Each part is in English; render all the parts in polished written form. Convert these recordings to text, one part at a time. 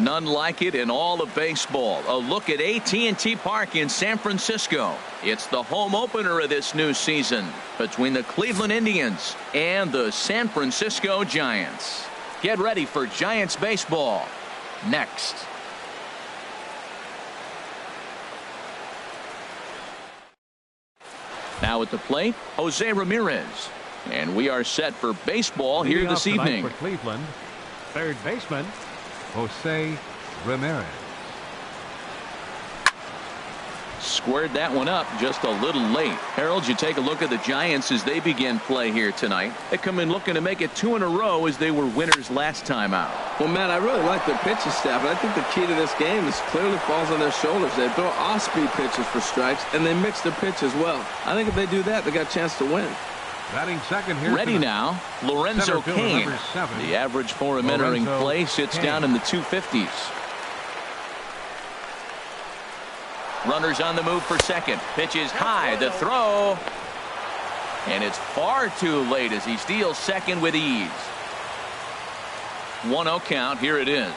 None like it in all of baseball. A look at AT&T Park in San Francisco. It's the home opener of this new season between the Cleveland Indians and the San Francisco Giants. Get ready for Giants baseball next. Now at the plate, Jose Ramirez. And we are set for baseball here this evening. For Cleveland, third baseman, Jose Ramirez. Squared that one up just a little late. Harold, you take a look at the Giants as they begin play here tonight. They come in looking to make it 2 in a row as they were winners last time out. Well, Matt, I really like their pitching staff, but I think the key to this game is clearly falls on their shoulders. They throw off-speed pitches for strikes, and they mix their pitch as well. I think if they do that, they got a chance to win. Batting second here. Ready now, Lorenzo Cain. The average for him entering play sits down in the 250s. Runners on the move for second. Pitch is high. The throw. And it's far too late as he steals second with ease. 1-0 count. Here it is.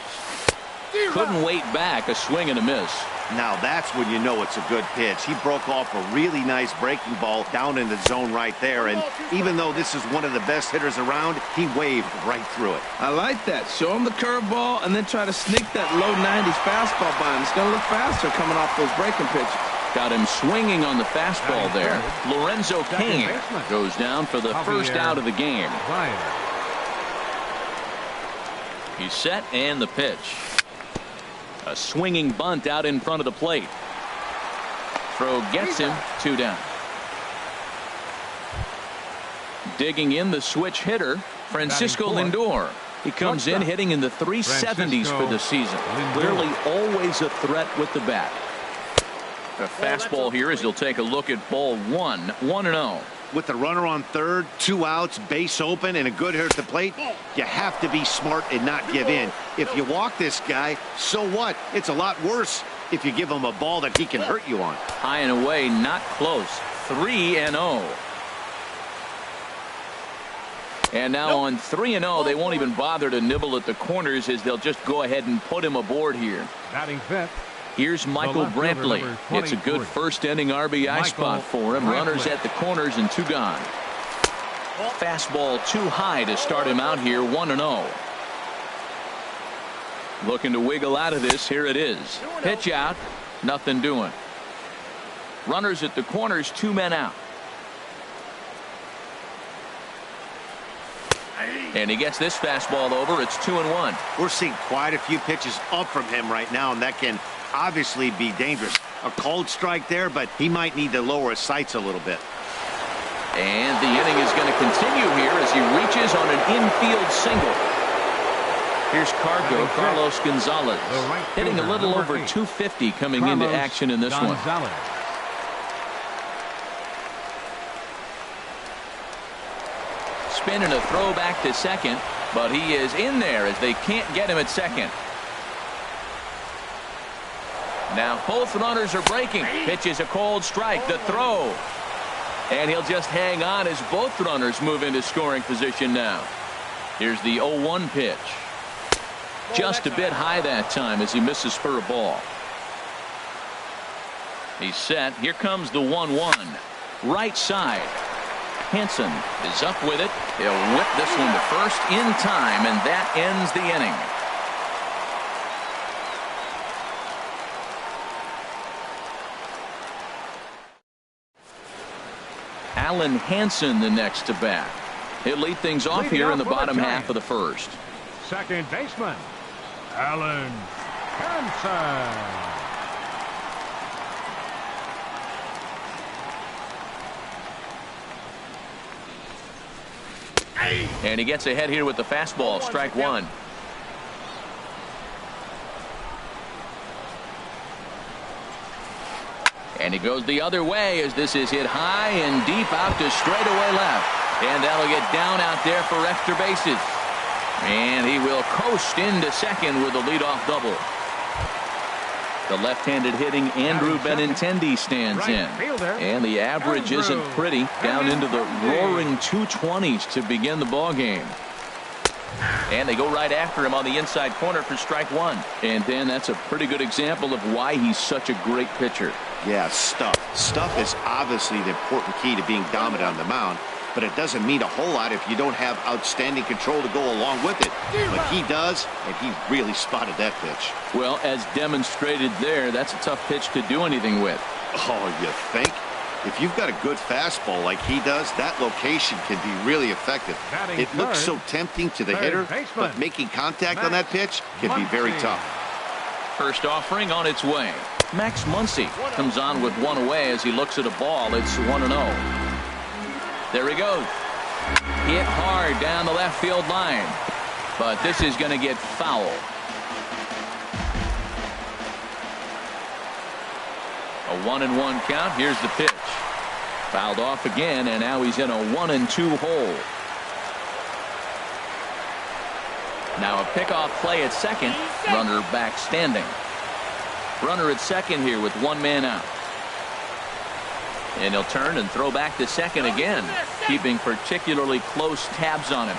Couldn't wait back. A swing and a miss. Now that's when you know it's a good pitch. He broke off a really nice breaking ball down in the zone right there. And even though this is one of the best hitters around, he waved right through it. I like that. Show him the curveball and then try to sneak that low 90s fastball by him. It's going to look faster coming off those breaking pitches. Got him swinging on the fastball there. Lorenzo Cain goes down for the first out of the game. He's set and the pitch. A swinging bunt out in front of the plate. Throw gets him 2 down. Digging in the switch hitter, Francisco Lindor. He comes in hitting in the 370s for the season. Clearly always a threat with the bat. A fastball here as he'll take a look at ball 1. 1-0. With the runner on third, 2 outs, base open, and a good hitter at the plate, you have to be smart and not give in. If you walk this guy, so what? It's a lot worse if you give him a ball that he can hurt you on. High and away, not close. 3-0. And now on 3-0, they won't even bother to nibble at the corners as they'll just go ahead and put him aboard here. Batting fifth. Here's Michael Brantley. It's a good first inning RBI spot for him. Runners at the corners and 2 gone. Fastball too high to start him out here. 1-0. Looking to wiggle out of this. Here it is. Pitch out. Nothing doing. Runners at the corners. 2 men out. And he gets this fastball over. It's 2-1. We're seeing quite a few pitches up from him right now, and that can obviously be dangerous. A cold strike there, but he might need to lower his sights a little bit. And the inning is going to continue here as he reaches on an infield single. Here's Carlos Gonzalez, hitting a little over 250 coming into action in this one. Spin and a throw back to second, but he is in there as they can't get him at second. Now both runners are breaking. Pitch is a cold strike. The throw. And he'll just hang on as both runners move into scoring position now. Here's the 0-1 pitch. Just a bit high that time as he misses for a ball. He's set. Here comes the 1-1. Right side. Hansen is up with it. He'll whip this one to first in time, and that ends the inning. Alan Hansen the next to bat. He'll lead things off here in the bottom half of the first. Second baseman, Alan Hansen. And he gets ahead here with the fastball. Strike 1. And he goes the other way as this is hit high and deep out to straightaway left. And that'll get down out there for extra bases. And he will coast into second with a leadoff double. The left-handed hitting Andrew Benintendi stands in. And the average isn't pretty. Down into the roaring 220s to begin the ball game. And they go right after him on the inside corner for strike one. And then that's a pretty good example of why he's such a great pitcher. Yeah, stuff. Stuff is obviously the important key to being dominant on the mound, but it doesn't mean a whole lot if you don't have outstanding control to go along with it. But he does, and he really spotted that pitch. Well, as demonstrated there, that's a tough pitch to do anything with. Oh, you think? If you've got a good fastball like he does, that location can be really effective. It looks so tempting to the hitter, but making contact on that pitch can be very tough. First offering on its way. Max Muncy comes on with one away as he looks at a ball. It's 1-0. There he goes. Hit hard down the left field line. But this is going to get foul. A 1-1 count. Here's the pitch. Fouled off again, and now he's in a 1-2 hole. Now a pickoff play at second. Runner back standing. Runner at second here with one man out. And he'll turn and throw back to second again, keeping particularly close tabs on him.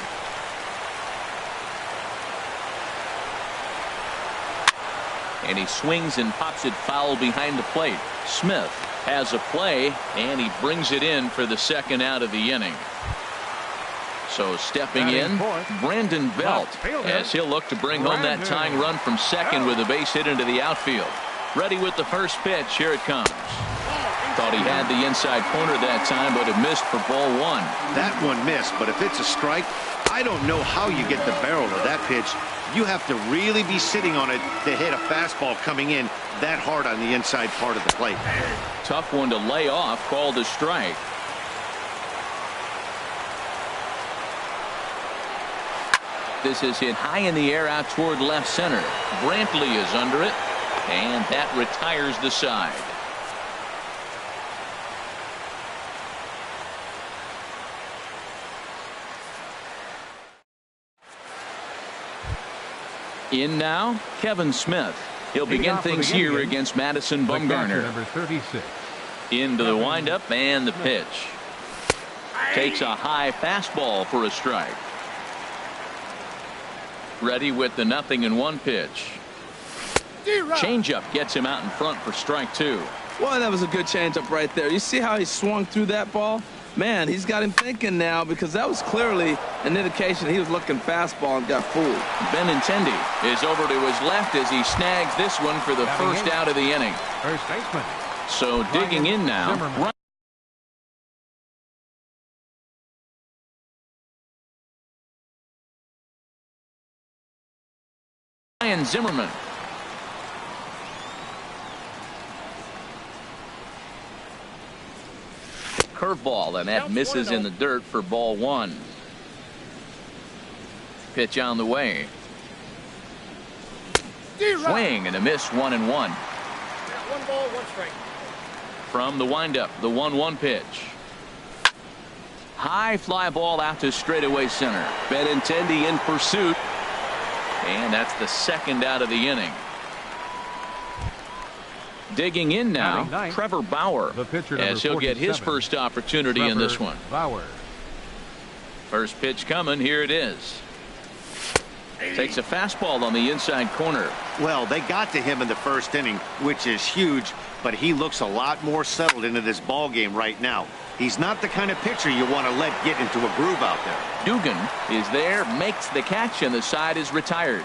And he swings and pops it foul behind the plate. Smith has a play, and he brings it in for the second out of the inning. So stepping in, Brandon Belt, as he'll look to bring home that tying run from second with a base hit into the outfield. Ready with the first pitch. Here it comes. Thought he had the inside corner that time, but it missed for ball one. That one missed, but if it's a strike, I don't know how you get the barrel of that pitch. You have to really be sitting on it to hit a fastball coming in that hard on the inside part of the plate. Tough one to lay off, called a strike. This is hit high in the air out toward left center. Brantley is under it, and that retires the side. In now, Kevin Smith. He'll begin things here against Madison Bumgarner. Number 36. Into the windup and the pitch. Takes a high fastball for a strike. Ready with the 0-1 pitch. Changeup gets him out in front for strike two. Well, that was a good changeup right there. You see how he swung through that ball? Man, he's got him thinking now, because that was clearly an indication he was looking fastball and got fooled. Benintendi is over to his left as he snags this one for the first out of the inning. First baseman. So digging in now. Ryan Zimmerman. Curveball, and that misses in the dirt for ball one. Pitch on the way. Swing and a miss, 1-1. 1 ball, 1 strike. From the windup, the 1-1 pitch. High fly ball out to straightaway center. Benintendi in pursuit. And that's the second out of the inning. Digging in now, Trevor Bauer, as he'll get his first opportunity in this one. Bauer. First pitch coming. Here it is. Takes a fastball on the inside corner. Well, they got to him in the first inning, which is huge, but he looks a lot more settled into this ball game right now. He's not the kind of pitcher you want to let get into a groove out there. Dugan is there, makes the catch, and the side is retired.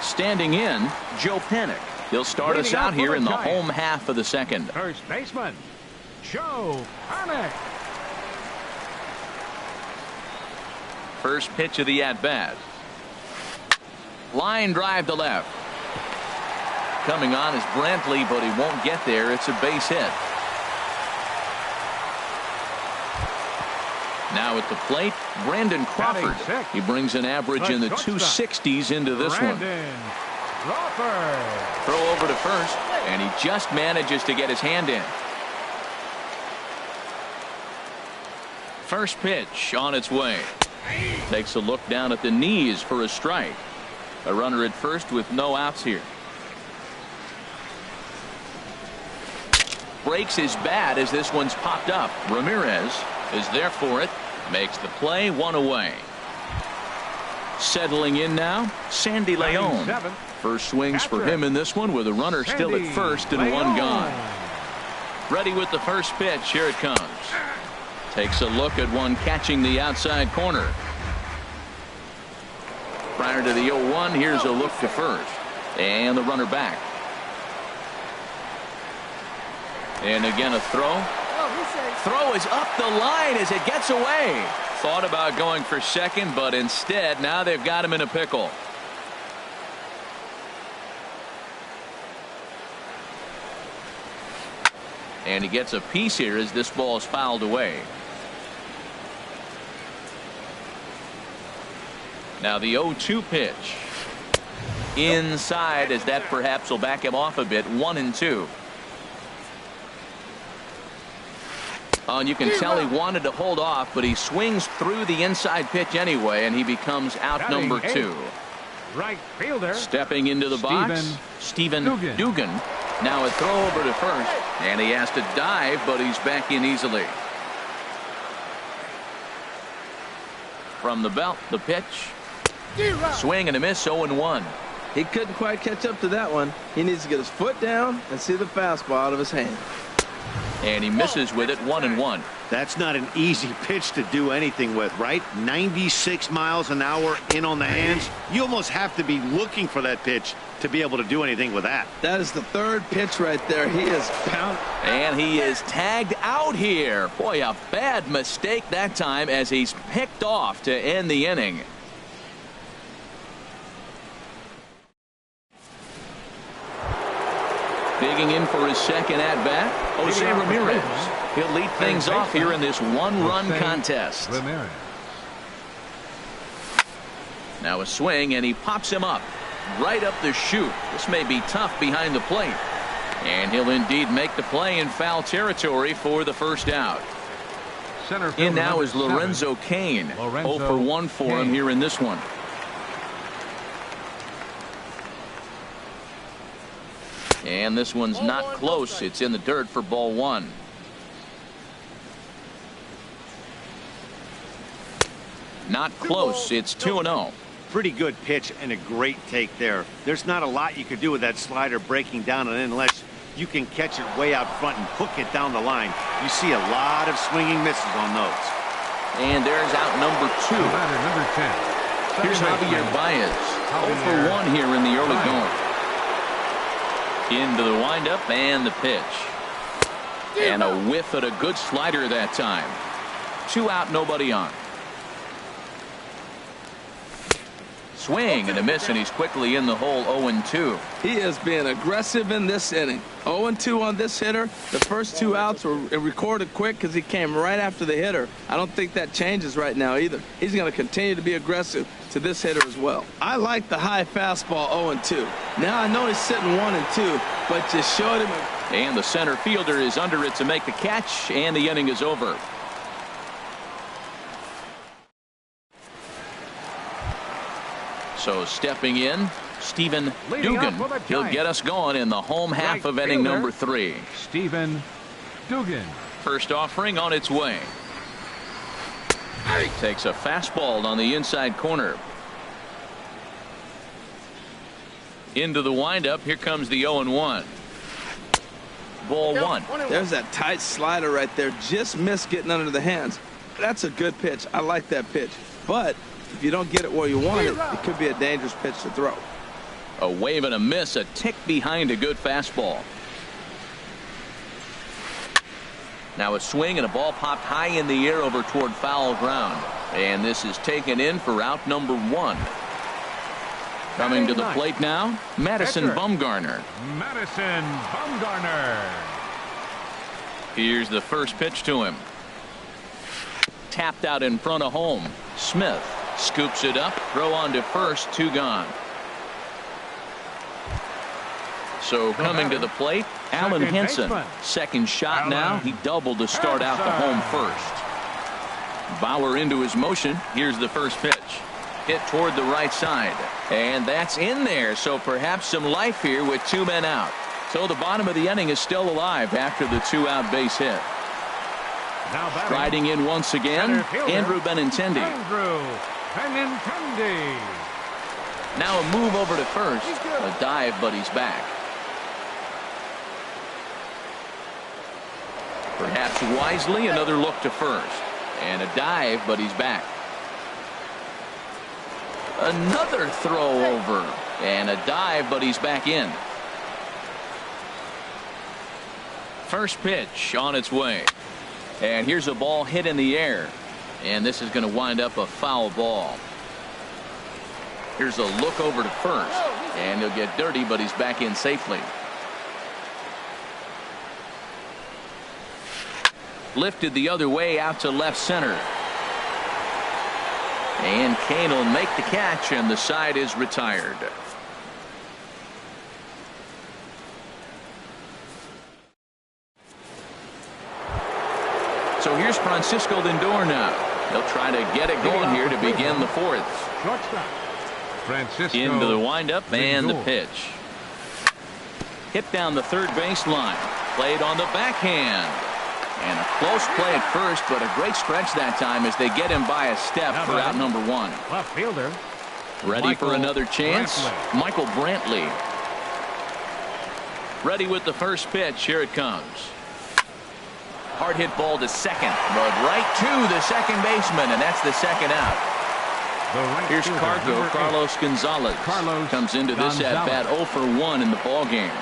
Standing in, Joe Panik. He'll start us out here in the home half of the second. First baseman, Joe Panik. First pitch of the at-bat. Line drive to left. Coming on is Brantley, but he won't get there. It's a base hit. Now at the plate, Brandon Crawford. He brings an average in the 260s into this one. Crawford. Throw over to first, and he just manages to get his hand in. First pitch on its way. Takes a look down at the knees for a strike. A runner at first with no outs here. Breaks his bat as this one's popped up. Ramirez is there for it. Makes the play, 1 away. Settling in now, Sandy Leon. First swings for him in this one with a runner still at first and 1 gone. Ready with the first pitch. Here it comes. Takes a look at one catching the outside corner. Prior to the 0-1, here's a look to first. And the runner back. And again a throw. Throw is up the line as it gets away. Thought about going for second, but instead now they've got him in a pickle. And he gets a piece here as this ball is fouled away. Now the 0-2 pitch. Inside, as that perhaps will back him off a bit. 1-2. Oh, and you can tell he wanted to hold off, but he swings through the inside pitch anyway, and he becomes out number 2. Right fielder. Stepping into the box, Stephen Dugan. Now a throw over to first, and he has to dive, but he's back in easily. From the belt, the pitch. Swing and a miss, 0-1. He couldn't quite catch up to that one. He needs to get his foot down and see the fastball out of his hand. And he misses with it, 1-1. That's not an easy pitch to do anything with, right? 96 miles an hour in on the hands. You almost have to be looking for that pitch to be able to do anything with that. That is the 3rd pitch right there. He is pounding. And he is tagged out here. Boy, a bad mistake that time as he's picked off to end the inning. Digging in for his second at-bat, Jose Ramirez. He'll lead things off here in this 1-run contest. Now a swing, and he pops him up. Right up the chute. This may be tough behind the plate. And he'll indeed make the play in foul territory for the first out. In now is Lorenzo Cain. 0 for 1 for him here in this one. And this one's not close. It's in the dirt for ball 1. Not close. It's 2-0. Pretty good pitch and a great take there. There's not a lot you could do with that slider breaking down and in unless you can catch it way out front and hook it down the line. You see a lot of swinging misses on those. And there's out number 2. Number 10. Here's Javier Baez. 0 for 1 here in the early going. Into the windup and the pitch. And a whiff at a good slider that time. 2 out, nobody on. Swing and a miss, and he's quickly in the hole. 0-2. He is being aggressive in this inning. 0-2 on this hitter. The first 2 outs were recorded quick because he came right after the hitter. I don't think that changes right now either. He's going to continue to be aggressive to this hitter as well. I like the high fastball 0-2. Now I know he's sitting 1-2, but just showed him. And the center fielder is under it to make the catch, and the inning is over. So stepping in, Stephen Dugan. He'll get us going in the home half of inning number 3. Stephen Dugan. First offering on its way. Takes a fastball on the inside corner. Into the windup. Here comes the 0-1. Ball 1. There's that tight slider right there. Just missed getting under the hands. That's a good pitch. I like that pitch. But if you don't get it where you want it, it could be a dangerous pitch to throw. A wave and a miss, a tick behind a good fastball. Now a swing and a ball popped high in the air over toward foul ground. And this is taken in for out number 1. Coming to the plate now, Madison Bumgarner. Madison Bumgarner. Here's the first pitch to him. Tapped out in front of home. Smith scoops it up, throw on to first, 2 gone. So coming to the plate, Alan Henson. Second shot now. He doubled to start out the home first. Bauer into his motion. Here's the first pitch. Hit toward the right side. And that's in there. So perhaps some life here with 2 men out. So the bottom of the inning is still alive after the 2-out base hit. Now batting, Riding in once again, center fielder, Andrew Benintendi. Andrew Benintendi. Now a move over to first. A dive, but he's back. Perhaps wisely, another look to first. And a dive, but he's back. Another throw over. And a dive, but he's back in. First pitch on its way. And here's a ball hit in the air. And this is going to wind up a foul ball. Here's a look over to first. And he'll get dirty, but he's back in safely. Lifted the other way out to left center. And Kane will make the catch, and the side is retired. So here's Francisco Lindor now. He'll try to get it going here to begin the fourth. Shortstop. Francisco Into the windup and the Lindor. pitch. Hit down the third baseline. Played on the backhand. And a close play at first, but a great stretch that time as they get him by a step for out number one. Left fielder. Ready for another chance? Brantley. Michael Brantley. Ready with the first pitch. Here it comes. Hard hit ball to second, but right to the second baseman, and that's the second out. The right Here's fielder, Cargo. number 8. Carlos Gonzalez Carlos comes into this Gonzalez. at bat 0 for 1 in the ball game.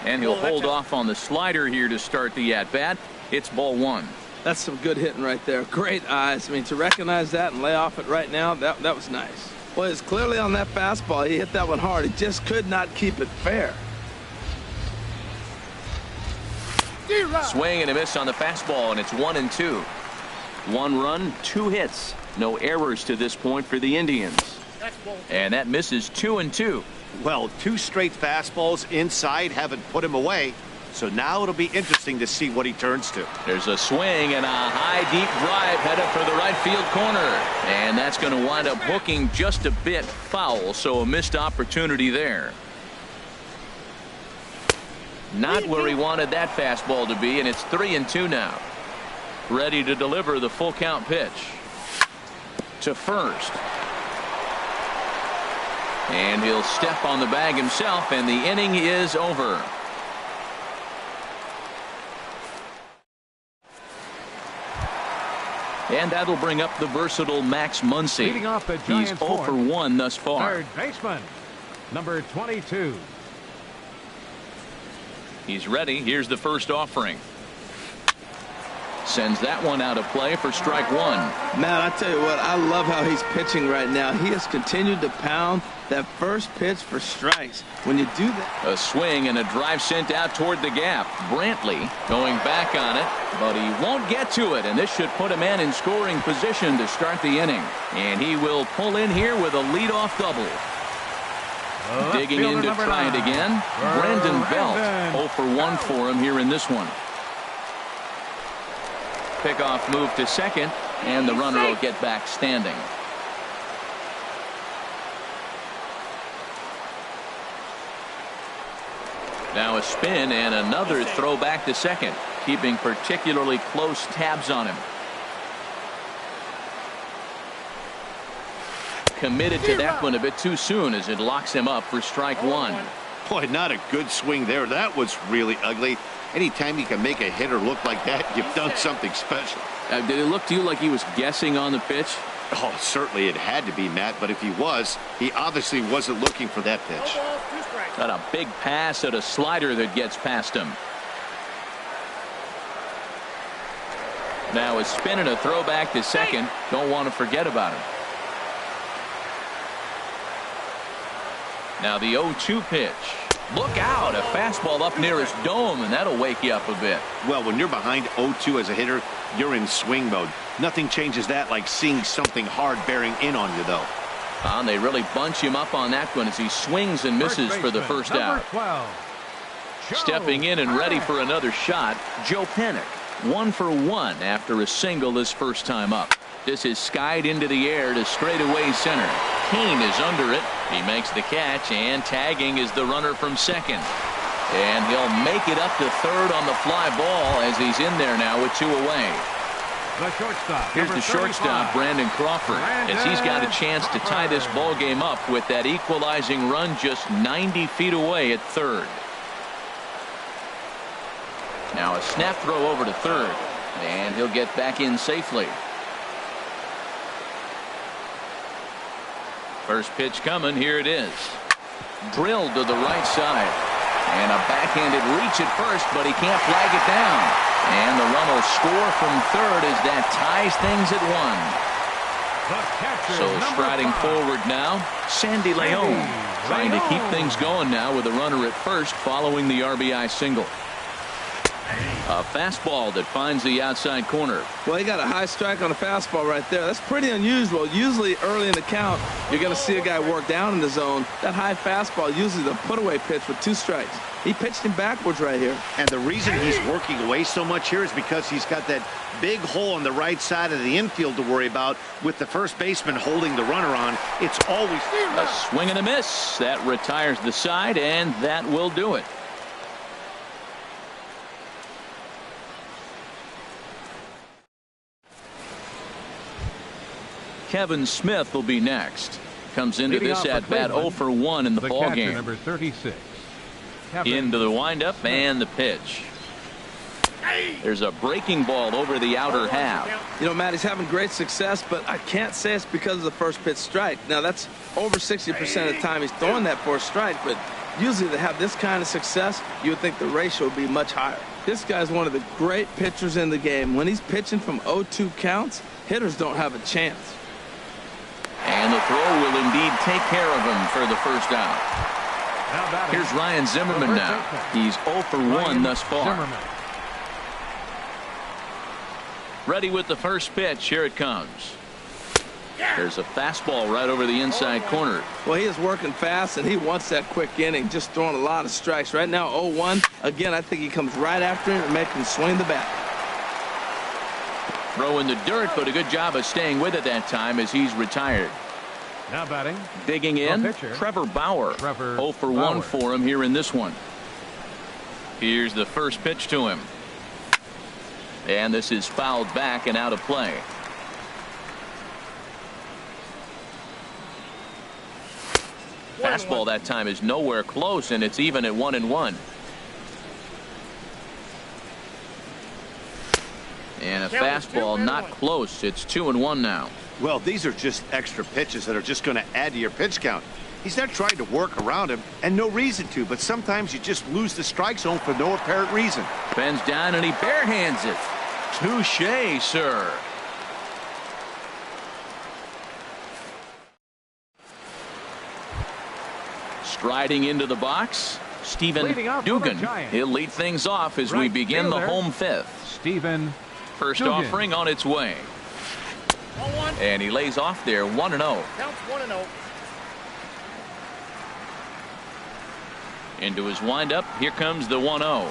And he'll hold off on the slider here to start the at bat. It's ball 1. That's some good hitting right there. Great eyes. I mean, to recognize that and lay off it right now, that was nice. Well, it's clearly on that fastball. He hit that one hard. He just could not keep it fair. Swing and a miss on the fastball, and it's 1-2. 1 run, 2 hits. No errors to this point for the Indians. And that misses 2-2. Well, 2 straight fastballs inside haven't put him away. So now it'll be interesting to see what he turns to. There's a swing and a high deep drive headed for the right field corner. And that's going to wind up hooking just a bit foul. So a missed opportunity there. Not where he wanted that fastball to be, and it's 3-2 now. Ready to deliver the full count pitch. To first. And he'll step on the bag himself, and the inning is over. And that'll bring up the versatile Max Muncy. Leading off the He's Giants 0 for 1 thus far. Third baseman, number 22. He's ready. Here's the first offering. Sends that one out of play for strike 1. Man, I tell you what, I love how he's pitching right now. He has continued to pound that first pitch for strikes. When you do that. A swing and a drive sent out toward the gap. Brantley going back on it, but he won't get to it, and this should put a man in scoring position to start the inning. And he will pull in here with a leadoff double. Digging in to try it again. Brandon Belt. 0 for 1 for him here in this one. Pickoff move to second, and the runner will get back standing. Now a spin and another throw back to second, keeping particularly close tabs on him. Committed to that one a bit too soon as it locks him up for strike 1. Boy, not a good swing there. That was really ugly. Anytime you can make a hitter look like that, you've done something special. Did it look to you like he was guessing on the pitch? Oh, certainly it had to be, Matt, but if he was, he obviously wasn't looking for that pitch. Got a big pass at a slider that gets past him. Now a spin and a throw back to second. Don't want to forget about him. Now the 0-2 pitch. Look out, a fastball up near his dome, and that'll wake you up a bit. Well, when you're behind 0-2 as a hitter, you're in swing mode. Nothing changes that like seeing something hard bearing in on you, though. And they really bunch him up on that one as he swings and misses for the first out. 12. Stepping in and ready for another shot, Joe Panik. 1 for 1 after a single his first time up. This is skied into the air to straightaway center. Kane is under it. He makes the catch, and tagging is the runner from second. And he'll make it up to third on the fly ball as he's in there now with 2 away. The shortstop. Here's the shortstop, Brandon Crawford, as he's got a chance to tie this ball game up with that equalizing run just 90 feet away at third. Now a snap throw over to third, and he'll get back in safely. First pitch coming. Here it is. Drilled to the right side. And a backhanded reach at first, but he can't flag it down. And the run will score from third as that ties things at 1. So striding forward now, Sandy Leon, trying to keep things going now with a runner at first following the RBI single. A fastball that finds the outside corner. Well, he got a high strike on a fastball right there. That's pretty unusual. Usually early in the count, you're going to see a guy work down in the zone. That high fastball, usually the put-away pitch with 2 strikes. He pitched him backwards right here. And the reason he's working away so much here is because he's got that big hole on the right side of the infield to worry about with the first baseman holding the runner on. It's always a swing and a miss. That retires the side, and that will do it. Kevin Smith will be next. Comes into this at bat 0 for 1 in the ball game. Number 36. Into the windup and the pitch. There's a breaking ball over the outer half. You know, Matt, he's having great success, but I can't say it's because of the first pitch strike. Now, that's over 60% of the time he's throwing that for a strike, but usually to have this kind of success, you would think the ratio would be much higher. This guy's one of the great pitchers in the game. When he's pitching from 0-2 counts, hitters don't have a chance. And the throw will indeed take care of him for the first out. Here's Ryan Zimmerman now. He's 0 for 1 thus far. Ready with the first pitch. Here it comes. There's a fastball right over the inside corner. Well, he is working fast, and he wants that quick inning, just throwing a lot of strikes. Right now, 0-1. Again, I think he comes right after him and makes him swing the bat. Throw in the dirt, but a good job of staying with it that time as he's retired. Now batting. Digging in, Trevor Bauer. 0 for 1 for him here in this one. Here's the first pitch to him. And this is fouled back and out of play. Fastball that time is nowhere close, and it's even at 1-1. And a fastball not close. It's 2-1 now. Well, these are just extra pitches that are just going to add to your pitch count. He's not trying to work around him, and no reason to, but sometimes you just lose the strike zone for no apparent reason. Bends down and he barehands it. Touché, sir. Striding into the box, Stephen Dugan. He'll lead things off as we begin the home fifth. Stephen First Dugan. offering on its way. And he lays off there 1-0. Counts 1-0. Into his windup. Here comes the 1-0.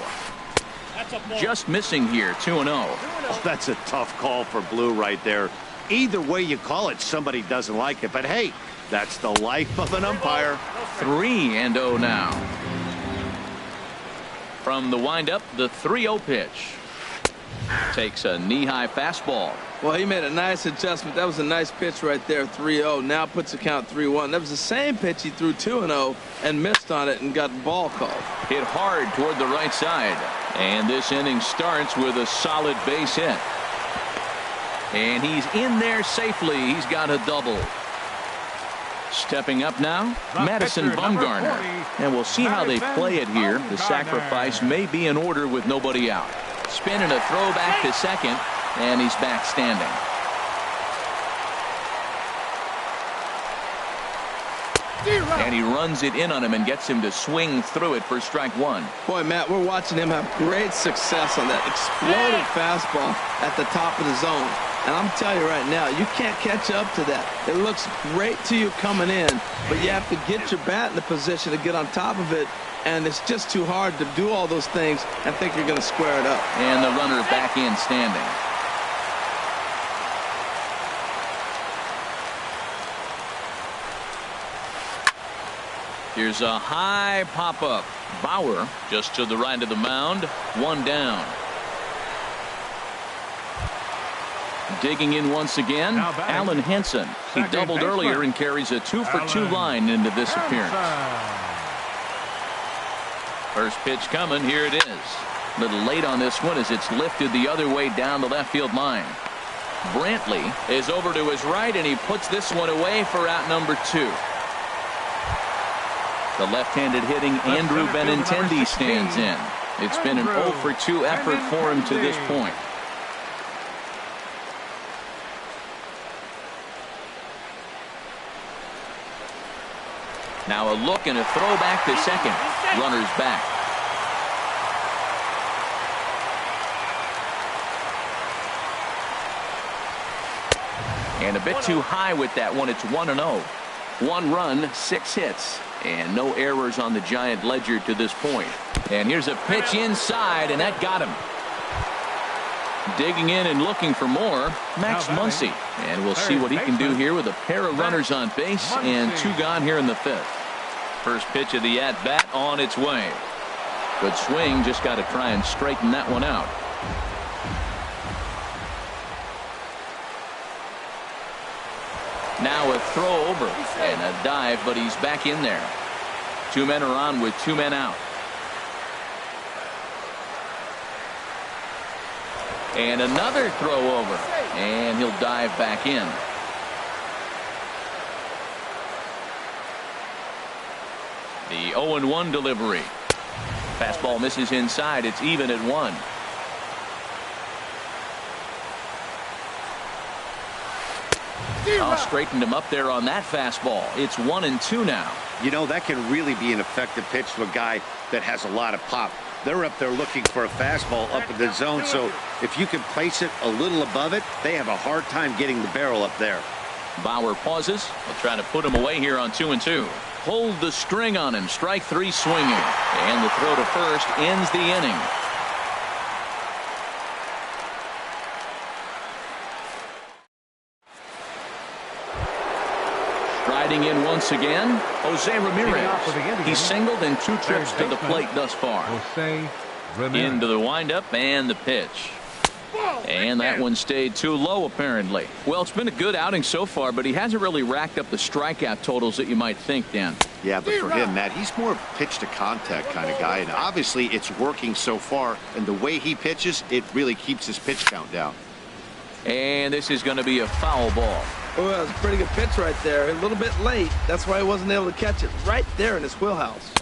That's a ball. Just missing here, 2-0. Oh, that's a tough call for Blue right there. Either way you call it, somebody doesn't like it. But hey, that's the life of an umpire. 3-0 now. From the windup, the 3-0 pitch. Takes a knee-high fastball. Well, he made a nice adjustment. That was a nice pitch right there, 3-0. Now puts the count 3-1. That was the same pitch he threw 2-0 and missed on it and got the ball called. Hit hard toward the right side. And this inning starts with a solid base hit. And he's in there safely. He's got a double. Stepping up now, Madison Bumgarner. And we'll see how they play it here. The sacrifice may be in order with nobody out. Spin and a throw back to second, and he's back standing. And he runs it in on him and gets him to swing through it for strike one. Boy, Matt, we're watching him have great success on that exploded fastball at the top of the zone. And I'm telling you right now, you can't catch up to that. It looks great to you coming in, but you have to get your bat in the position to get on top of it. And it's just too hard to do all those things and think you're going to square it up. And the runner back in standing. Here's a high pop-up. Bauer just to the right of the mound. One down. Digging in once again, Alan Henson. He doubled earlier and carries a 2-for-2 line into this appearance. First pitch coming. Here it is. A little late on this one as it's lifted the other way down the left field line. Brantley is over to his right, and he puts this one away for out number 2. The left-handed hitting Andrew Benintendi stands in. It's been an 0-for-2 effort for him to this point. Now a look and a throw back to second. Runners back. And a bit too high with that one. It's 1-0. 1 run, 6 hits, and no errors on the Giant ledger to this point. And here's a pitch inside, and that got him. Digging in and looking for more, Max Muncy. And we'll see what he can do here with a pair of runners on base and 2 gone here in the 5th. First pitch of the at-bat on its way. Good swing, just got to try and straighten that one out. Now a throw over and a dive, but he's back in there. 2 men are on with 2 men out. And another throw over, and he'll dive back in. The 0-1 delivery. Fastball misses inside. It's even at 1. Straightened him up there on that fastball. It's 1-2 now. You know, that can really be an effective pitch to a guy that has a lot of pop. They're up there looking for a fastball up in the zone, so if you can place it a little above it, they have a hard time getting the barrel up there. Bauer pauses. We'll try to put him away here on 2-2. Hold the string on him. Strike 3 swinging. And the throw to first ends the inning. Striding in once again, Jose Ramirez. He's singled in 2 trips to the plate thus far. Into the windup and the pitch. And that one stayed too low, apparently. Well, it's been a good outing so far, but he hasn't really racked up the strikeout totals that you might think, Dan. Yeah, but for him, Matt, he's more pitch to contact kind of guy, and obviously it's working so far, and the way he pitches, it really keeps his pitch count down. And this is going to be a foul ball. Oh, that was a pretty good pitch right there. A little bit late. That's why he wasn't able to catch it right there in his wheelhouse.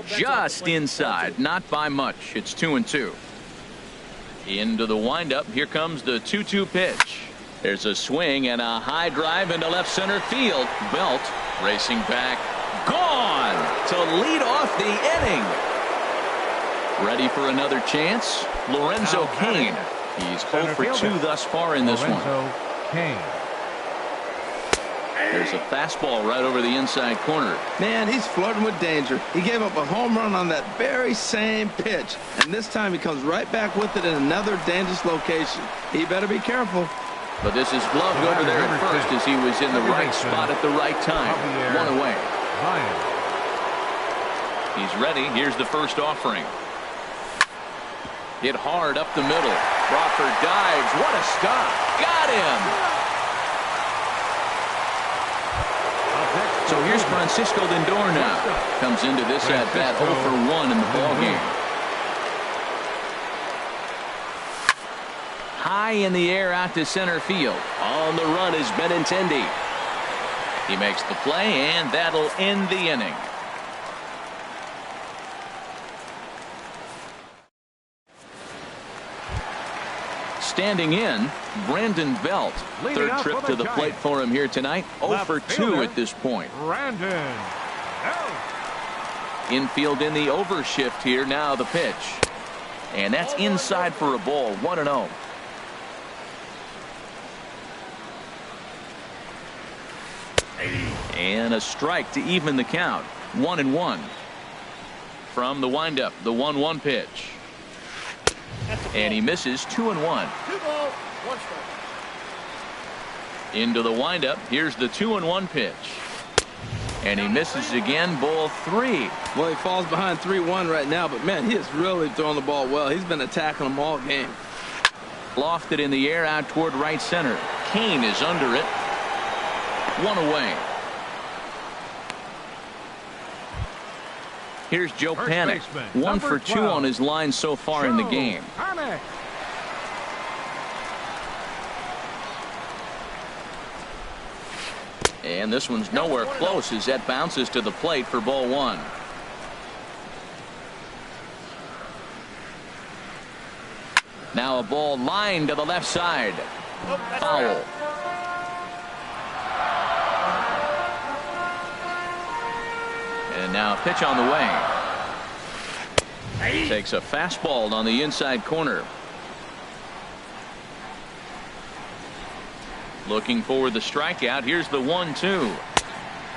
Just inside, not by much. It's 2-2. Into the windup. Here comes the 2-2 pitch. There's a swing and a high drive into left center field. Belt racing back. Gone to lead off the inning. Ready for another chance? Lorenzo Cain. He's 0-for-2 thus far in this one. There's a fastball right over the inside corner. Man, he's flirting with danger. He gave up a home run on that very same pitch, and this time he comes right back with it in another dangerous location. He better be careful. But this is gloved over there at first as he was in the right spot at the right time. 1 away. He's ready. Here's the first offering. Hit hard up the middle. Crawford dives. What a stop. Got him. So here's Francisco Lindor now. Comes into this at-bat 0-for-1 in the ballgame. High in the air out to center field. On the run is Benintendi. He makes the play, and that'll end the inning. Standing in, Brandon Belt. Third trip to the plate for him here tonight. 0-for-2 at this point. Infield in the overshift here. Now the pitch. And that's inside for a ball. 1-0. And a strike to even the count. 1-1. From the windup, the 1-1 pitch. And he misses. 2-1. 2 balls, 1 strike. Into the windup. Here's the 2-1 pitch. And he misses again, ball 3. Well, he falls behind 3-1 right now, but man, he is really throwing the ball well. He's been attacking them all game. Lofted in the air out toward right center. Kane is under it. 1 away. Here's Joe Panik. 1 for 2 on his line so far in the game. And this one's nowhere close as that bounces to the plate for ball 1. Now a ball lined to the left side. Foul. And now a pitch on the way. Takes a fastball on the inside corner. Looking for the strikeout. Here's the 1-2.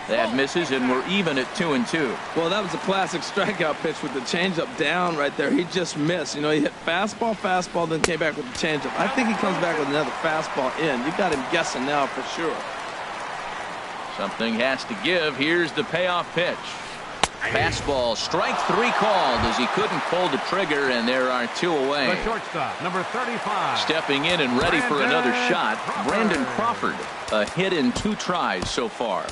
That misses, and we're even at 2-2. Well, that was a classic strikeout pitch with the changeup down right there. He just missed. You know, he hit fastball, then came back with the changeup. I think he comes back with another fastball in. You got him guessing now for sure. Something has to give. Here's the payoff pitch. Fastball, strike 3 called as he couldn't pull the trigger, and there are 2 away. The shortstop, number 35. Stepping in and ready for another shot, Brandon Crawford. A hit in 2 tries so far.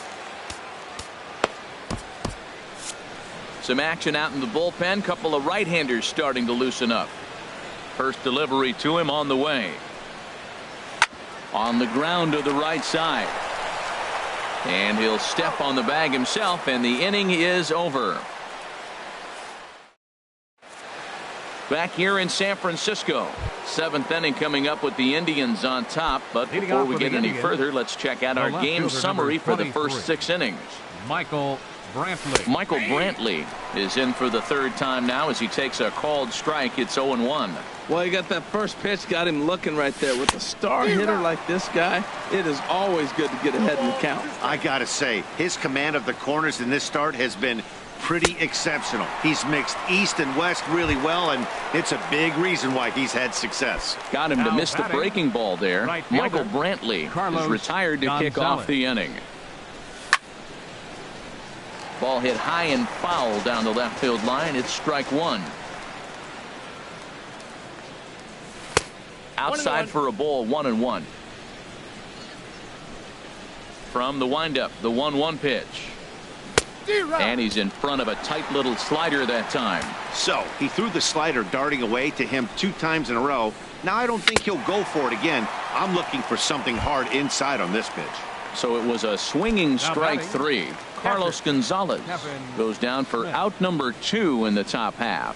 Some action out in the bullpen. Couple of right-handers starting to loosen up. First delivery to him on the way. On the ground to the right side. And he'll step on the bag himself, and the inning is over. Back here in San Francisco. 7th inning coming up with the Indians on top. But before we get any further, let's check out our game summary for the first 6 innings. Michael Brantley. Michael Brantley is in for the 3rd time now as he takes a called strike. It's 0-1. Well, he got that first pitch, got him looking right there. With a star hitter like this guy, it is always good to get ahead in the count. I gotta say, his command of the corners in this start has been pretty exceptional. He's mixed east and west really well, and it's a big reason why he's had success. Got him to miss the breaking ball there. Michael Brantley is retired to kick off the inning. Ball hit high and foul down the left field line. It's strike 1. Outside for a ball, 1-1. From the windup, the 1-1 pitch. And he's in front of a tight little slider that time. So he threw the slider darting away to him 2 times in a row. Now I don't think he'll go for it again. I'm looking for something hard inside on this pitch. So it was a swinging strike 3. Carlos Gonzalez goes down for out number 2 in the top half.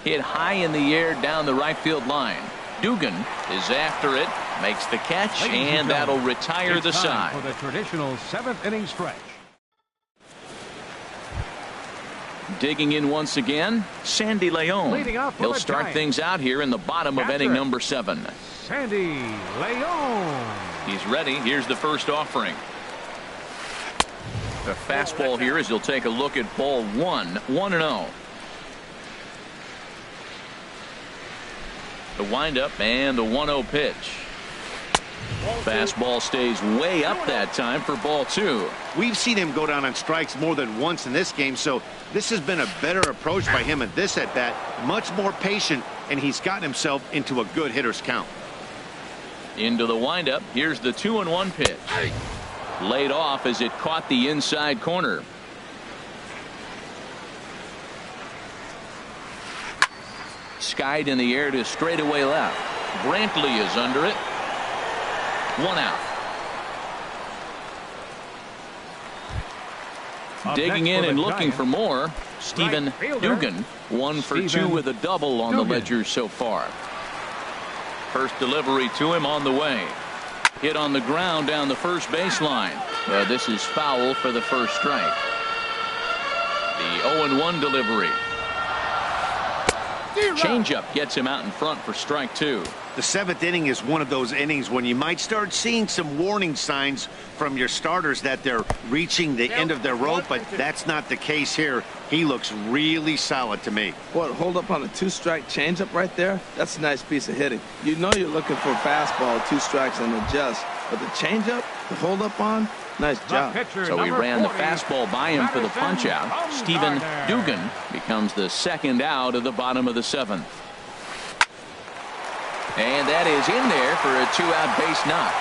Hit high in the air down the right field line. Dugan is after it, makes the catch, and that'll retire the side. For the traditional 7th inning stretch. Digging in once again, Sandy Leon. He'll start things out here in the bottom of inning number 7. Sandy Leon. He's ready. Here's the first offering. The fastball here as he'll take a look at ball 1. 1-0. The windup and the 1-0 pitch. Fastball stays way up that time for ball 2. We've seen him go down on strikes more than once in this game, so this has been a better approach by him at this at bat. Much more patient, and he's gotten himself into a good hitter's count. Into the windup. Here's the 2-1 pitch. Laid off as it caught the inside corner. Skied in the air to straightaway left. Brantley is under it. 1 out. Digging in and looking for more. Stephen Dugan. 1 for 2 with a double on the ledger so far. First delivery to him on the way. Hit on the ground down the first baseline. This is foul for the first strike. The 0-1 delivery. Changeup gets him out in front for strike 2. The 7th inning is one of those innings when you might start seeing some warning signs from your starters that they're reaching the end of their rope, but that's not the case here. He looks really solid to me. What, hold up on a 2-strike changeup right there? That's a nice piece of hitting. You know you're looking for a fastball, 2 strikes and adjust, but the changeup, The hold up on? Nice job. So he ran the fastball by him for the punch out. Stephen Dugan becomes the second out of the bottom of the 7th. And that is in there for a 2-out base knock.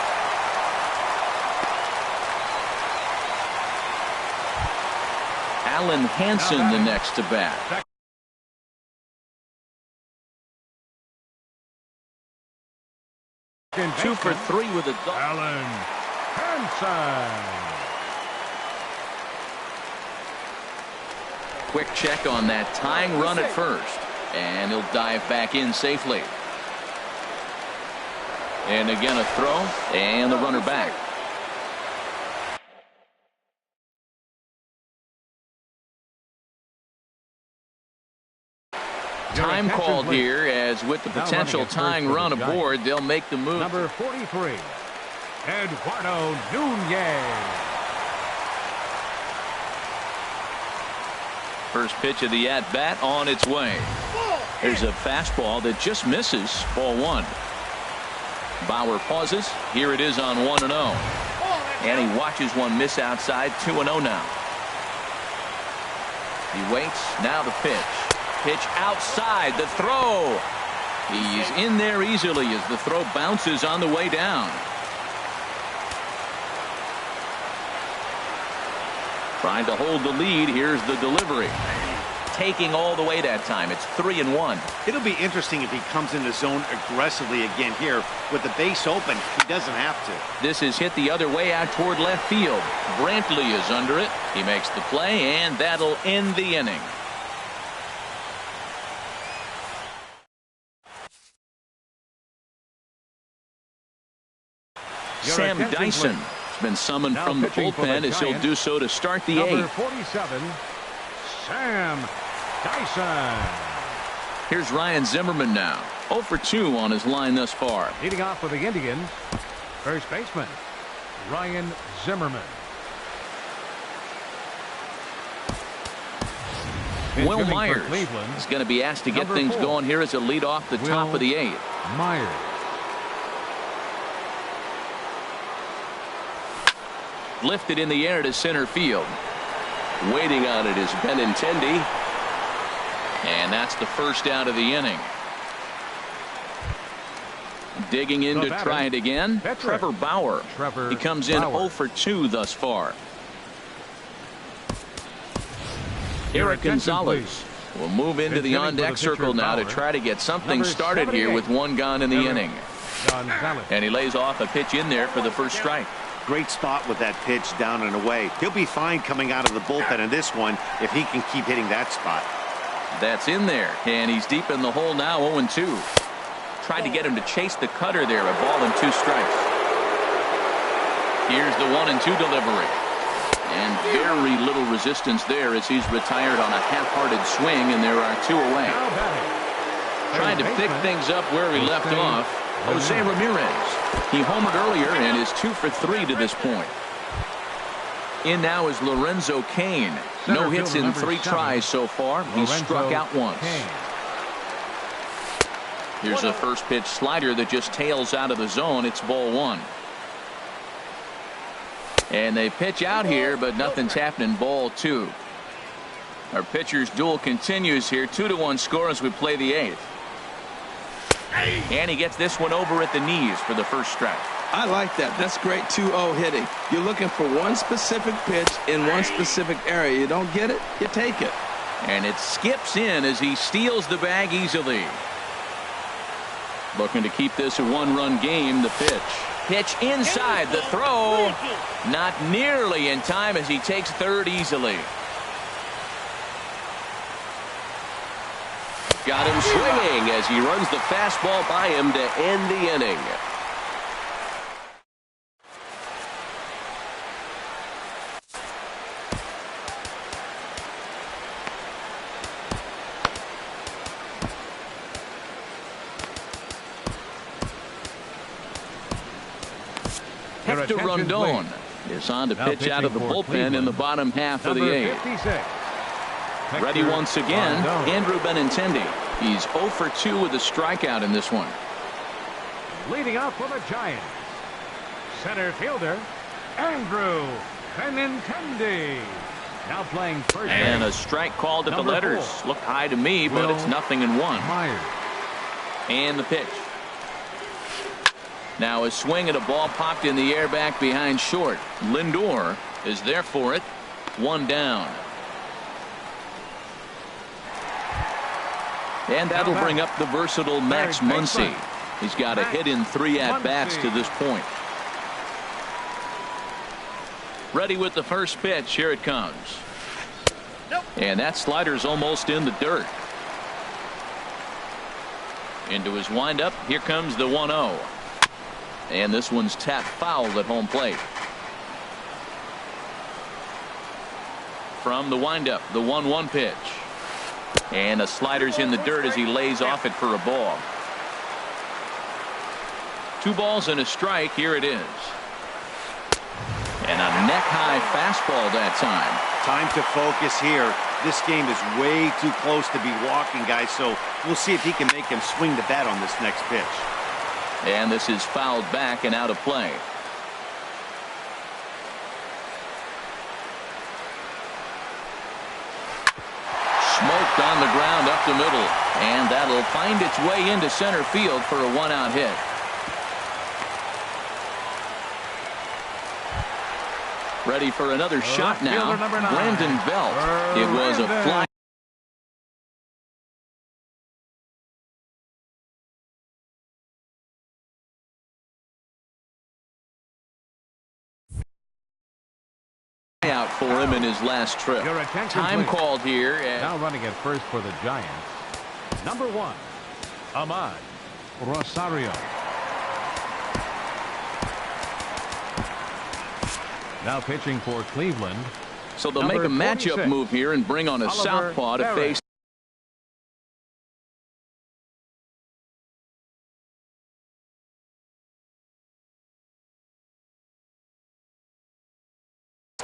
Alan Hansen the next to bat. Two for 3 with a double. Alan Hansen. Quick check on that tying run at first. And he'll dive back in safely. And again a throw. And the runner back. Time called here, as with the potential tying run aboard, they'll make the move. Number 43, Eduardo Nunez. First pitch of the at-bat on its way. There's a fastball that just misses. Ball 1. Bauer pauses. Here it is on 1-0. And he watches one miss outside. 2-0 now. He waits. Now the pitch. Pitch outside, the throw. He's in there easily as the throw bounces on the way down. Trying to hold the lead. Here's the delivery. Taking all the way that time. It's 3-1. It'll be interesting if he comes in the zone aggressively again here. With the base open, he doesn't have to. This is hit the other way out toward left field. Brantley is under it. He makes the play, and that'll end the inning. Sam Dyson has been summoned from the bullpen as he'll do so to start the 8th. Number 47, Sam Dyson. Here's Ryan Zimmerman now. 0 for 2 on his line thus far. Leading off for the Indians, first baseman Ryan Zimmerman. Will Myers is going to be asked to get things going here as a lead off the top of the 8th. Myers. Lifted in the air to center field. Waiting on it is Benintendi. And that's the first out of the inning. Digging in to try it again. Trevor Bauer. He comes in 0 for 2 thus far. Eric Gonzalez will move into the on-deck circle now to try to get something started here with 1 gone in the inning. And he lays off a pitch in there for the first strike. Great spot with that pitch down and away. He'll be fine coming out of the bullpen in this one if he can keep hitting that spot. That's in there, and he's deep in the hole now. 0-2. Tried to get him to chase the cutter there. A ball and 2 strikes. Here's the 1-2 delivery. And very little resistance there as he's retired on a half-hearted swing, and there are 2 away. Trying to pick things up where he left off. Jose Ramirez. He homered earlier and is 2 for 3 to this point. In now is Lorenzo Cain. No hits in 3 tries so far. He's struck out once. Here's a first pitch slider that just tails out of the zone. It's ball 1. And they pitch out here, but nothing's happening. Ball 2. Our pitcher's duel continues here. 2-1 score as we play the 8th. And he gets this one over at the knees for the first strike. I like that. That's great 2-0 hitting. You're looking for one specific pitch in one specific area. You don't get it, you take it. And it skips in as he steals the bag easily. Looking to keep this a 1-run game. The pitch. Pitch inside. The throw. Not nearly in time as he takes third easily. Got him swinging as he runs the fastball by him to end the inning. Hector Rondon is on to pitch out of the bullpen in the bottom half of the 8th. Ready once again, Andrew Benintendi. He's 0 for 2 with a strikeout in this one. Leading off for the Giants, center fielder Andrew Benintendi. Now playing first. And base. a strike called at the Number letters. 4. Looked high to me, but Will it's 0-1. Myers. And the pitch. Now a swing at a ball popped in the air back behind short. Lindor is there for it. 1 down. And that'll bring up the versatile Max Muncy. He's got a hit in 3 at-bats to this point. Ready with the first pitch. Here it comes. And that slider's almost in the dirt. Into his windup. Here comes the 1-0. And this one's tapped foul at home plate. From the windup, the 1-1 pitch. And a slider's in the dirt as he lays off it for a ball. 2 balls and a strike. Here it is. And a neck-high fastball that time. Time to focus here. This game is way too close to be walking, guys, so we'll see if he can make him swing the bat on this next pitch. And this is fouled back and out of play. Smoked on the ground up the middle. And that'll find its way into center field for a 1-out hit. Ready for another shot now. Brandon Belt. It was a fly. Out for him in his last trip. Time called here. Now running at first for the Giants. Number 1, Ahmad Rosario. Now pitching for Cleveland. So they'll make a matchup move here and bring on a southpaw to face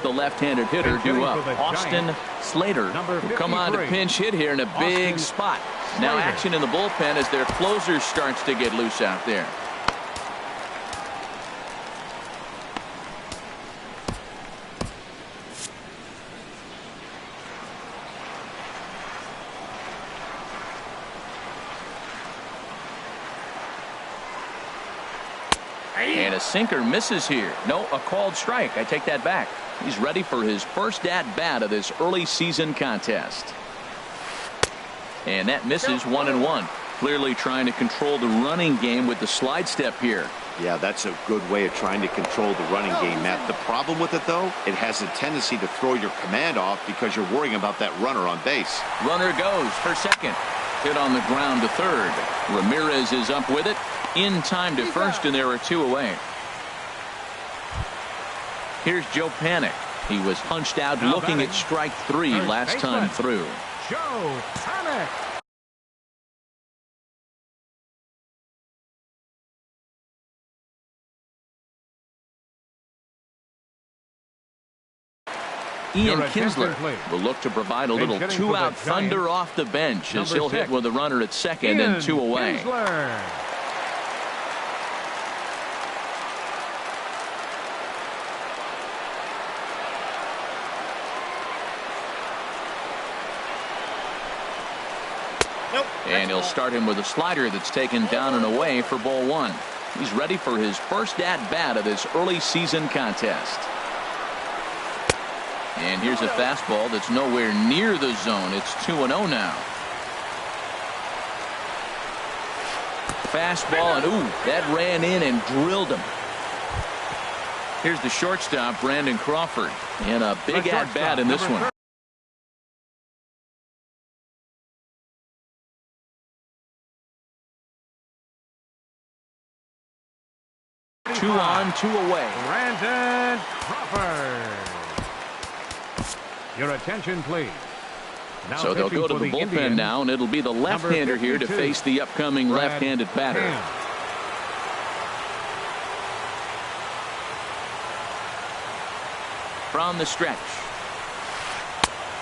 the left-handed hitter due up. Austin Slater will come on to pinch hit here in a big spot. Now action in the bullpen as their closer starts to get loose out there. And a sinker misses here. No, a called strike. I take that back. He's ready for his first at-bat of this early season contest. And that misses 1-1. Clearly trying to control the running game with the slide step here. Yeah, that's a good way of trying to control the running game, Matt. The problem with it, though, it has a tendency to throw your command off because you're worrying about that runner on base. Runner goes for second. Hit on the ground to third. Ramirez is up with it. In time to first, and there are 2 away. Here's Joe Panik. He was punched out looking at strike 3 last time through. Joe Panik. Ian Kinsler will look to provide a little 2-out thunder off the bench as he'll hit with a runner at second and 2 away. And he'll start him with a slider that's taken down and away for ball 1. He's ready for his first at-bat of this early season contest. And here's a fastball that's nowhere near the zone. It's 2-0 now. Fastball, and ooh, that ran in and drilled him. Here's the shortstop, Brandon Crawford, and a big at-bat in this one. Two on, 2 away. Brandon Crawford. Your attention, please. Now so they'll go to the bullpen Indians, now, and it'll be the left-hander here to face the upcoming left-handed batter. From the stretch.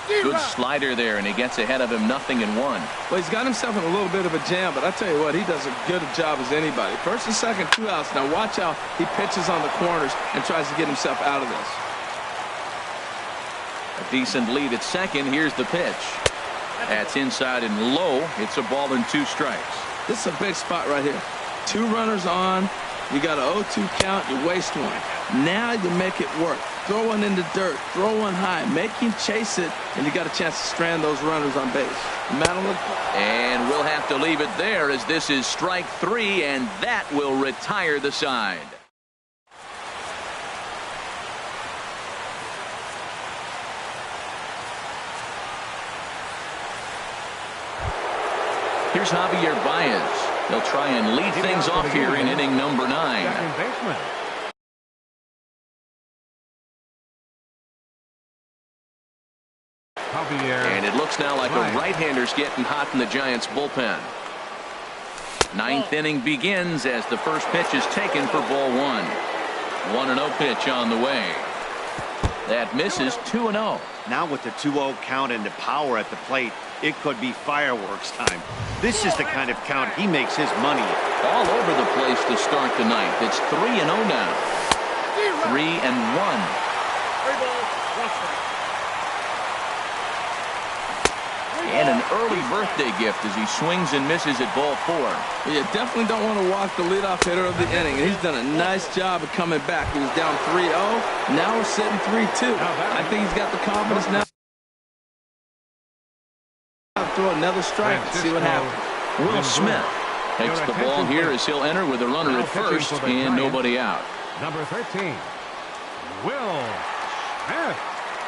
Good slider there, and he gets ahead of him 0-1. Well, he's got himself in a little bit of a jam, but I tell you what, he does a good job as anybody. First and second, 2 outs. Now watch how he pitches on the corners and tries to get himself out of this. A decent lead at second. Here's the pitch. That's inside and low. It's a ball and 2 strikes. This is a big spot right here. 2 runners on. You got an 0-2 count. You waste one. Now you make it work. Throw one in the dirt. Throw one high. Make him chase it, and you got a chance to strand those runners on base. And we'll have to leave it there as this is strike 3, and that will retire the side. Here's Javier Baez. They'll try and lead things off here in inning number 9. Second baseman. Javier. And it looks now like a right-hander's getting hot in the Giants bullpen. 9th inning begins as the first pitch is taken for ball 1. 1-0 pitch on the way. That misses. 2-0. Now with the 2-0 count and the power at the plate, it could be fireworks time. This is the kind of count he makes his money. All over the place to start the 9th. It's 3-0 now. 3-1. And an early birthday gift as he swings and misses at ball 4. You definitely don't want to walk the leadoff hitter of the inning. And he's done a nice job of coming back. He was down 3-0. Now we're sitting 3-2. I think he's got the confidence now. Throw another strike and see what happens. Will Smith takes the ball here as he'll enter with a runner at first and nobody out. Number 13, Will Smith.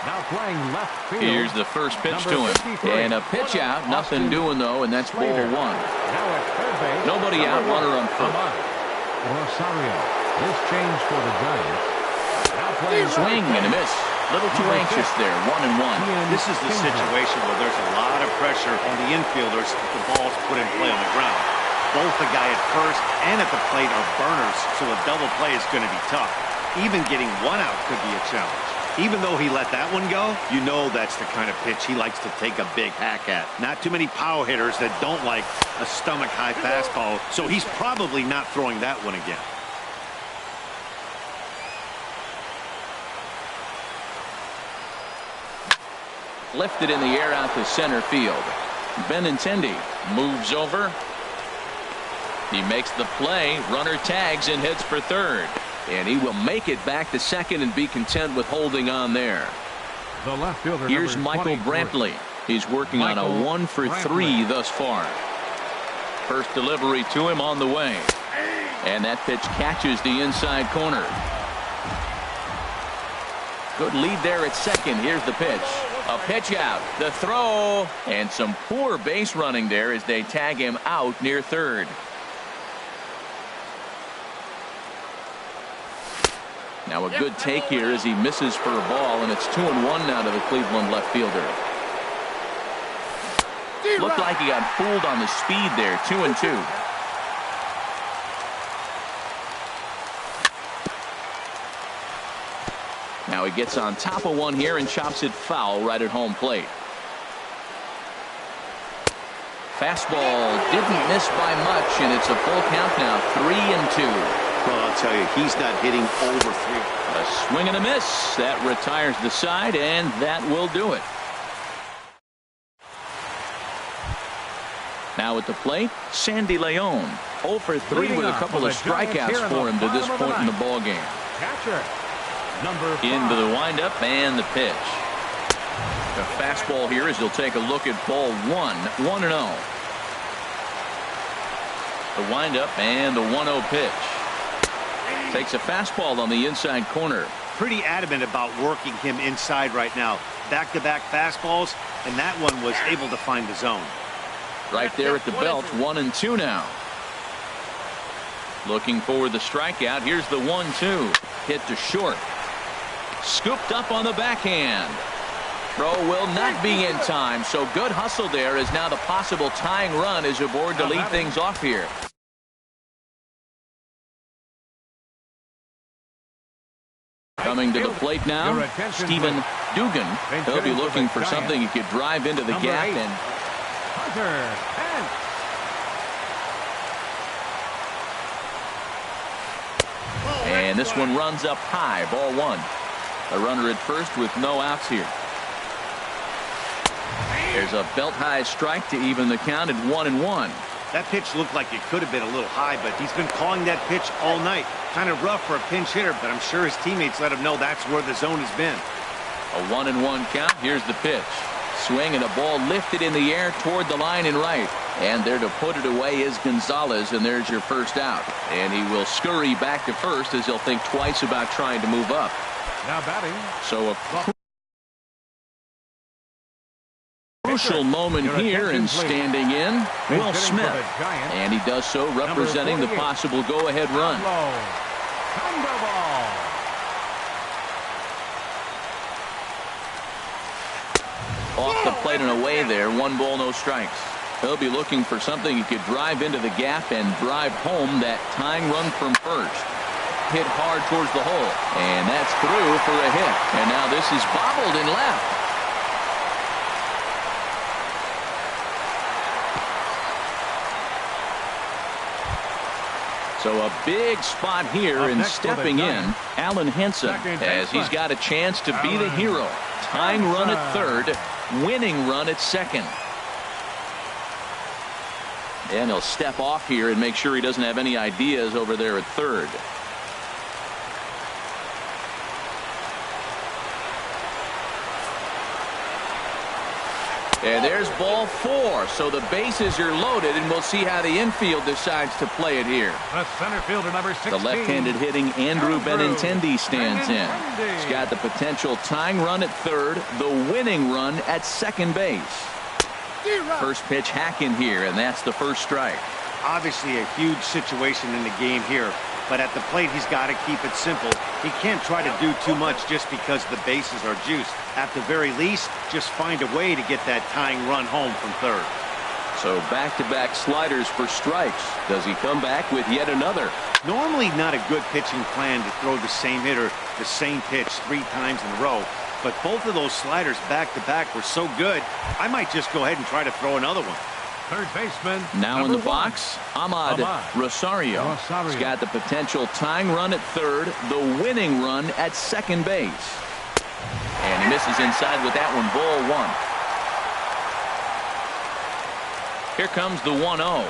Now playing left field. Here's the first pitch to him. And a pitch out. Nothing doing, though, and that's ball 1. Now at third base. Nobody out. Runner on first. Rosario. This change for the Giants. Now playing swing and a miss. Little too anxious there. 1-1. This is the situation where there's a lot of pressure on the infielders if the ball's put in play on the ground. Both the guy at first and at the plate are burners, so a double play is going to be tough. Even getting 1 out could be a challenge. Even though he let that one go, you know that's the kind of pitch he likes to take a big hack at. Not too many power hitters that don't like a stomach-high fastball, so he's probably not throwing that one again. Lifted in the air out to center field. Benintendi moves over. He makes the play. Runner tags and heads for third. And he will make it back to second and be content with holding on there. The left fielder. Here's Michael Brantley. He's working on a 1-for-3 thus far. First delivery to him on the way. And that pitch catches the inside corner. Good lead there at second. Here's the pitch. A pitch out. The throw. And some poor base running there as they tag him out near third. Now a good take here as he misses for a ball, and it's 2-1 now to the Cleveland left fielder. Looked like he got fooled on the speed there. 2-2. Now he gets on top of one here and chops it foul right at home plate. Fastball didn't miss by much, and it's a full count now. 3-2. Well, I'll tell you, he's not hitting over 3. A swing and a miss. That retires the side, and that will do it. Now at the plate, Sandy Leon. 0 for 3 with a couple of strikeouts for him to this point in the ballgame. Catcher, number 5. Into the windup and the pitch. The fastball here as he'll take a look at ball 1. 1-0. The windup and the 1-0 pitch. Takes a fastball on the inside corner. Pretty adamant about working him inside right now. Back-to-back fastballs, and that one was able to find the zone. Right there at the belt. 1-2 now. Looking for the strikeout. Here's the 1-2. Hit to short. Scooped up on the backhand. Throw will not be in time. So good hustle there as now the possible tying run is aboard to lead things off here. Coming to the plate. plate Your now, attention, Stephen please. Dugan. Bench He'll be hitting for looking the for Giants. something he could drive into the Number gap 8. and Hunter Hence. And this one runs up high, ball 1. A runner at first with no outs here. There's a belt high strike to even the count at 1-1. That pitch looked like it could have been a little high, but he's been calling that pitch all night. Kind of rough for a pinch hitter, but I'm sure his teammates let him know that's where the zone has been. A 1-1 count. Here's the pitch. Swing and a ball lifted in the air toward the line and right. And there to put it away is Gonzalez, and there's your first out. And he will scurry back to first as he'll think twice about trying to move up. Now batting. So a crucial moment Your here, attention, and please. standing in, Bench Will hitting for Smith. the Giants. And he does so representing the 48. possible go-ahead run. Low. Combo ball. Off the plate and away there. 1 ball, no strikes. He'll be looking for something he could drive into the gap and drive home that tying run from first. Hit hard towards the hole. And that's through for a hit. And now this is bobbled in left. So a big spot here, Up and next for the stepping in, Giants. Alan Henson, Second as he's baseman. got a chance to be the Alan hero. Tying run at Henson. third, winning run at second. And he'll step off here and make sure he doesn't have any ideas over there at third. And there's ball 4. So the bases are loaded, and we'll see how the infield decides to play it here. The center fielder, number 16. The left-handed hitting Andrew Benintendi stands in. Benintendi. He's got the potential tying run at third, the winning run at second base. First pitch hack in here, and that's the first strike. Obviously a huge situation in the game here, but at the plate he's got to keep it simple. He can't try to do too much just because the bases are juiced. At the very least, just find a way to get that tying run home from third. So back-to-back sliders for strikes. Does he come back with yet another? Normally not a good pitching plan to throw the same hitter the same pitch 3 times in a row, but both of those sliders back-to-back were so good, I might just go ahead and try to throw another one. Third baseman. Now in number the box, Ahmad Rosario. Rosario. He's got the potential tying run at third, the winning run at second base. And he misses inside with that one, ball 1. Here comes the 1-0.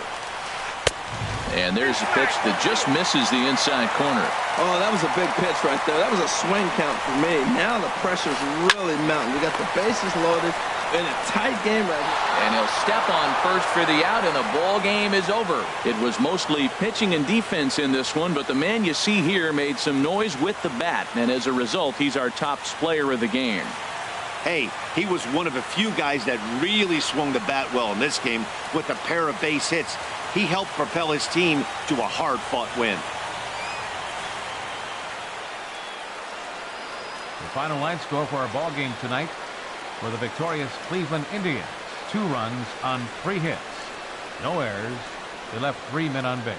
And there's a pitch that just misses the inside corner. Oh, that was a big pitch right there. That was a swing count for me. Now the pressure's really mounting. We got the bases loaded in a tight game right here. And he'll step on first for the out, and the ball game is over. It was mostly pitching and defense in this one, but the man you see here made some noise with the bat, and as a result, he's our top player of the game. Hey, he was one of a few guys that really swung the bat well in this game with a pair of base hits. He helped propel his team to a hard-fought win. The final line score for our ball game tonight for the victorious Cleveland Indians. 2 runs on 3 hits. No errors. They left 3 men on base.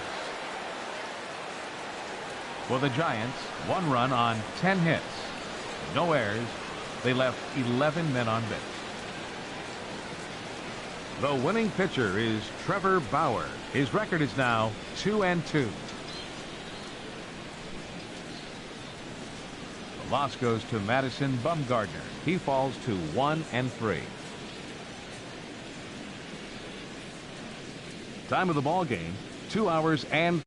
For the Giants, 1 run on 10 hits. No errors. They left 11 men on base. The winning pitcher is Trevor Bauer. His record is now 2-2. The loss goes to Madison Bumgarner. He falls to 1-3. Time of the ball game, 2 hours and